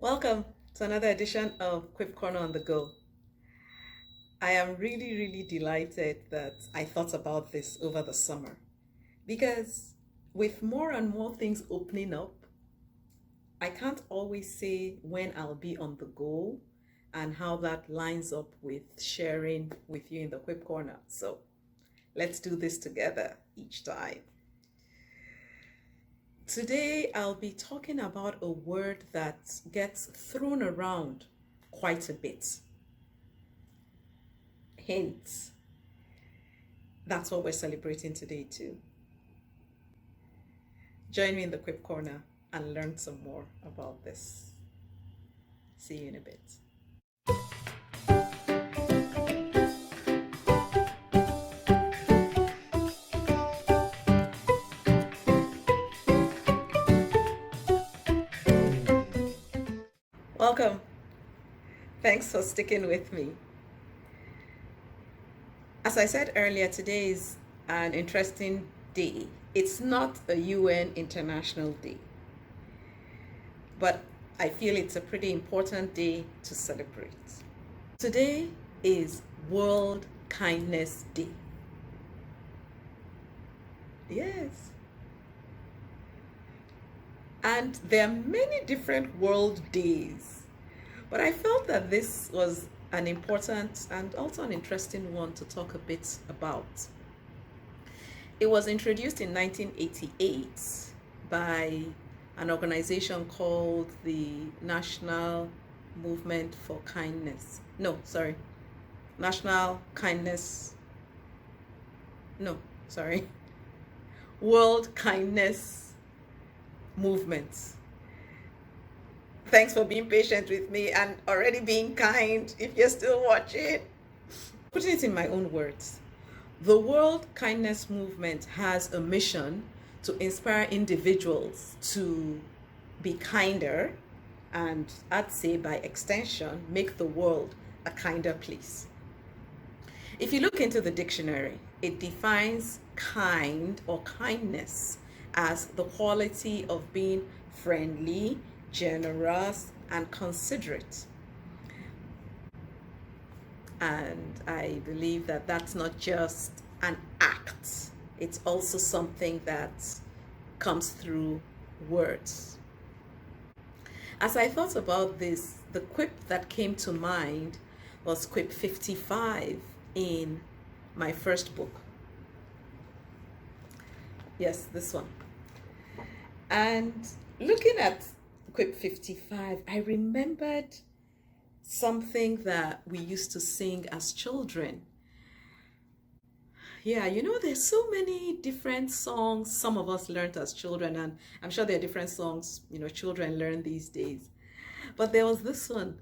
Welcome to another edition of Quip Corner on the Go. I am really delighted that I thought about this over the summer because with more and more things opening up, I can't always say when I'll be on the go and how that lines up with sharing with you in the Quip Corner. So let's do this together each time. Today, I'll be talking about a word that gets thrown around quite a bit. Hint. That's what we're celebrating today, too. Join me in the Quip Corner and learn some more about this. See you in a bit. Welcome. Thanks for sticking with me. As I said earlier, today is an interesting day. It's not a UN International Day, but I feel it's a pretty important day to celebrate. Today is World Kindness Day. Yes. And there are many different world days, but I felt that this was an important and also an interesting one to talk a bit about. It was introduced in 1988 by an organization called the National Movement for Kindness. No, sorry. National Kindness. No, sorry. World Kindness Movement. Thanks for being patient with me and already being kind if you're still watching. Putting it in my own words, the World Kindness Movement has a mission to inspire individuals to be kinder and, I'd say by extension, make the world a kinder place. If you look into the dictionary, it defines kind or kindness as the quality of being friendly, generous, and considerate. And I believe that that's not just an act, it's also something that comes through words. As I thought about this, the quip that came to mind was quip 55 in my first book. Yes, this one. And looking at quip 55, I remembered something that we used to sing as children. Yeah, there's so many different songs some of us learned as children, and I'm sure there are different songs, children learn these days. But there was this one.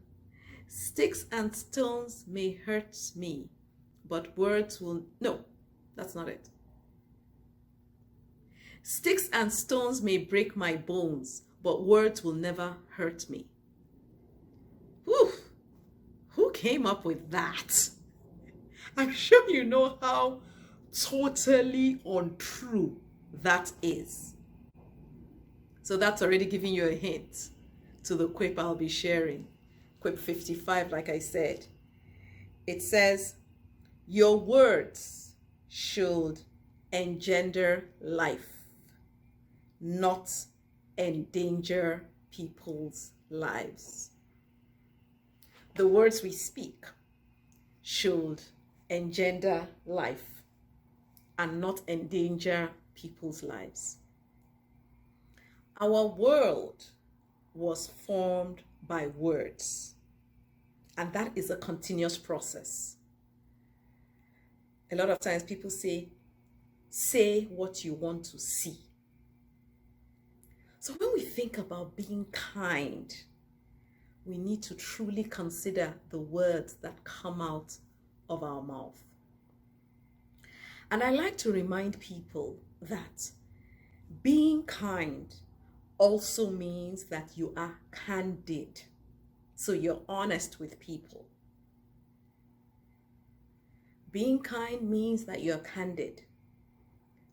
Sticks and stones may hurt me, but words will... No, that's not it. Sticks and stones may break my bones, but words will never hurt me. Whew. Who came up with that? I'm sure you know how totally untrue that is. So that's already giving you a hint to the quip I'll be sharing. Quip 55, like I said. It says, your words should engender life, not endanger people's lives. The words we speak should engender life and not endanger people's lives. Our world was formed by words, and that is a continuous process. A lot of times people say what you want to see. So when we think about being kind, we need to truly consider the words that come out of our mouth. And I like to remind people that being kind also means that you are candid. So you're honest with people. Being kind means that you're candid,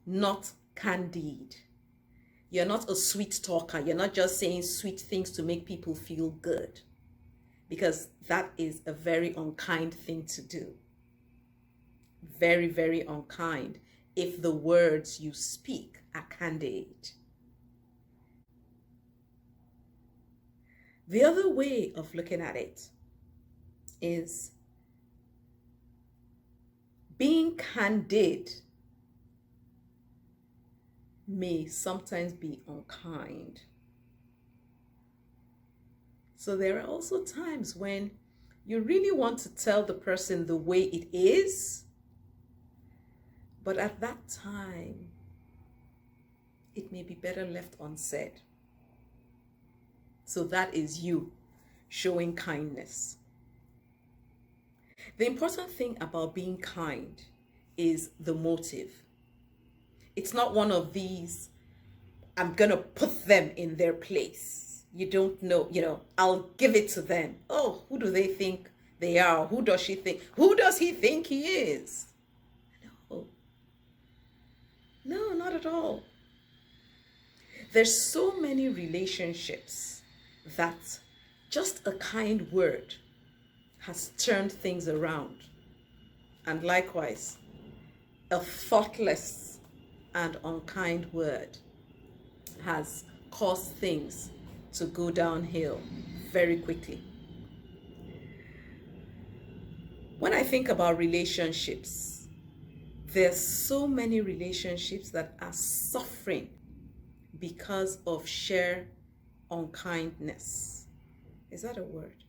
not candid. You're not a sweet talker. You're not just saying sweet things to make people feel good, because that is a very unkind thing to do. Very, very unkind if the words you speak are candid. The other way of looking at it is being candid may sometimes be unkind. So there are also times when you really want to tell the person the way it is, but at that time, it may be better left unsaid. So that is you showing kindness. The important thing about being kind is the motive. It's not one of these, I'm going to put them in their place. You don't know, I'll give it to them. Oh, who do they think they are? Who does she think? Who does he think he is? No. No, not at all. There's so many relationships that just a kind word has turned things around. And likewise, a thoughtless and unkind word has caused things to go downhill very quickly. When I think about relationships, there's so many relationships that are suffering because of sheer unkindness. Is that a word?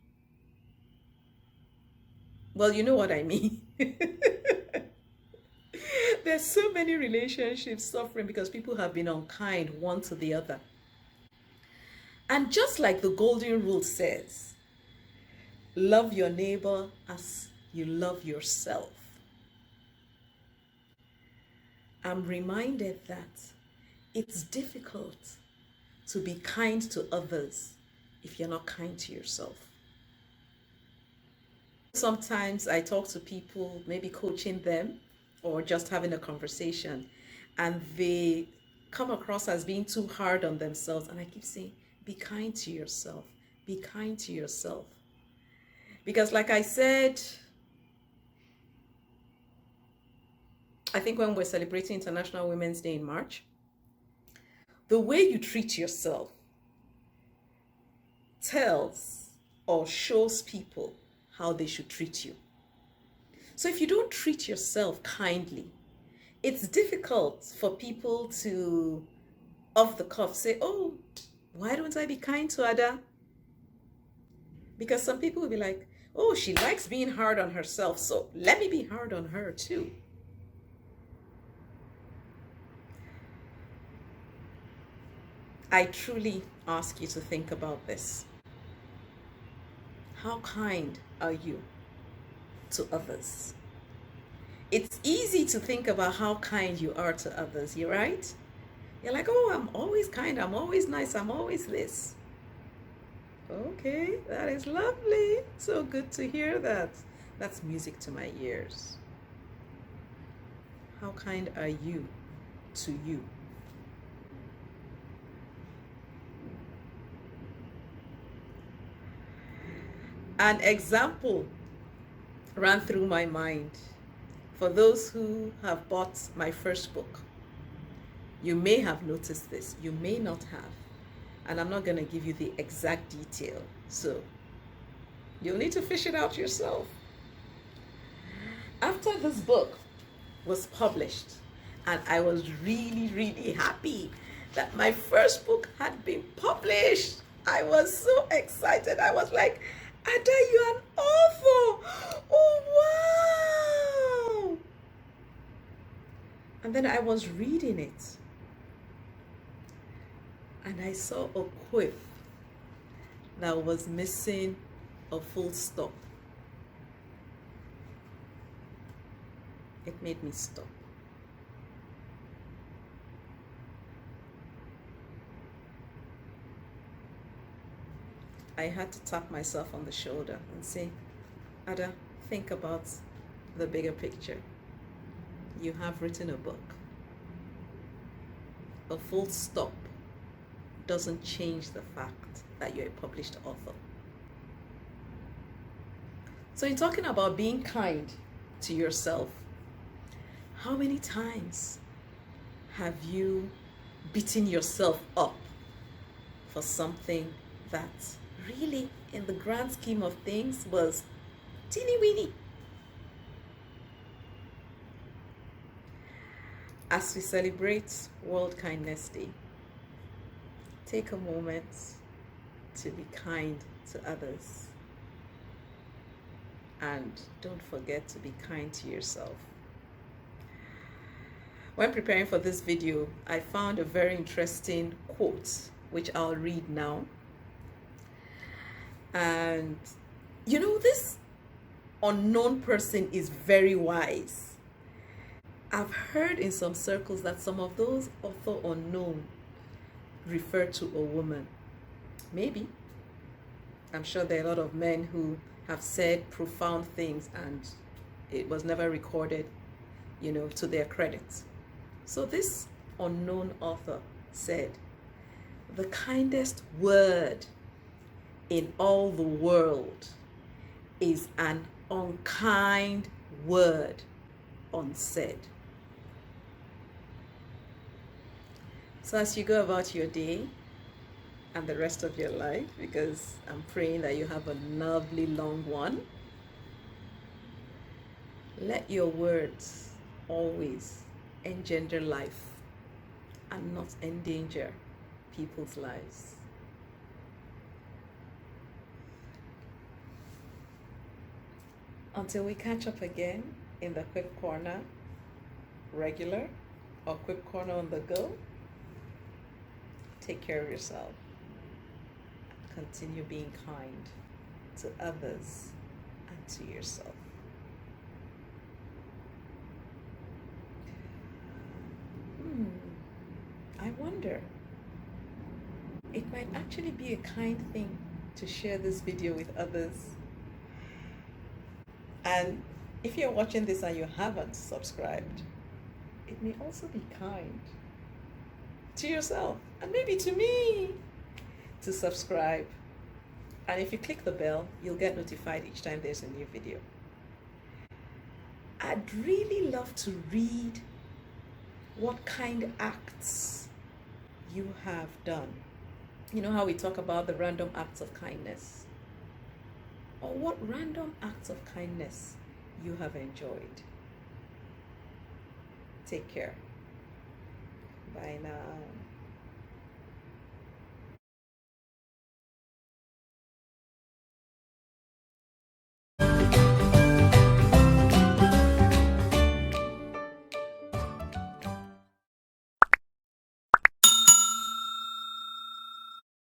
Well, you know what I mean. There's so many relationships suffering because people have been unkind one to the other. And just like the golden rule says, love your neighbor as you love yourself. I'm reminded that it's difficult to be kind to others if you're not kind to yourself. Sometimes I talk to people, maybe coaching them or just having a conversation, and they come across as being too hard on themselves. And I keep saying, be kind to yourself. Be kind to yourself. Because like I said, I think when we're celebrating International Women's Day in March, the way you treat yourself tells or shows people how they should treat you. So if you don't treat yourself kindly, it's difficult for people to, off the cuff, say, oh, why don't I be kind to Ada? Because some people will be like, oh, she likes being hard on herself, so let me be hard on her too. I truly ask you to think about this. How kind are you to others? It's easy to think about how kind you are to others, you're right? You're like, oh, I'm always kind, I'm always nice, I'm always this. Okay, that is lovely. So good to hear that. That's music to my ears. How kind are you to you? An example ran through my mind for those who have bought my first book. You may have noticed this, you may not have, and I'm not going to give you the exact detail, so you'll need to fish it out yourself. After this book was published, and I was really, really happy that my first book had been published. I was so excited. I was like, Ada, you're an author. Oh, wow. And then I was reading it, and I saw a quip that was missing a full stop. It made me stop. I had to tap myself on the shoulder and say, Ada, think about the bigger picture. You have written a book. A full stop doesn't change the fact that you're a published author. So, in talking about being kind to yourself, how many times have you beaten yourself up for something that really, in the grand scheme of things, was teeny weeny? As we celebrate World Kindness Day, take a moment to be kind to others. And don't forget to be kind to yourself. When preparing for this video, I found a very interesting quote, which I'll read now. And you know, this unknown person is very wise. I've heard in some circles that some of those author unknown refer to a woman. Maybe. I'm sure there are a lot of men who have said profound things and it was never recorded, you know, to their credit. So this unknown author said, "The kindest word in all the world is an unkind word unsaid." So as you go about your day and the rest of your life, because I'm praying that you have a lovely long one, let your words always engender life and not endanger people's lives. Until we catch up again in the Quick Corner, regular or Quick Corner on the go, take care of yourself. Continue being kind to others and to yourself. I wonder, it might actually be a kind thing to share this video with others. And if you're watching this and you haven't subscribed, it may also be kind to yourself and maybe to me to subscribe. And if you click the bell, you'll get notified each time there's a new video. I'd really love to read what kind acts you have done. You know how we talk about the random acts of kindness? Or what random acts of kindness you have enjoyed. Take care. Bye now.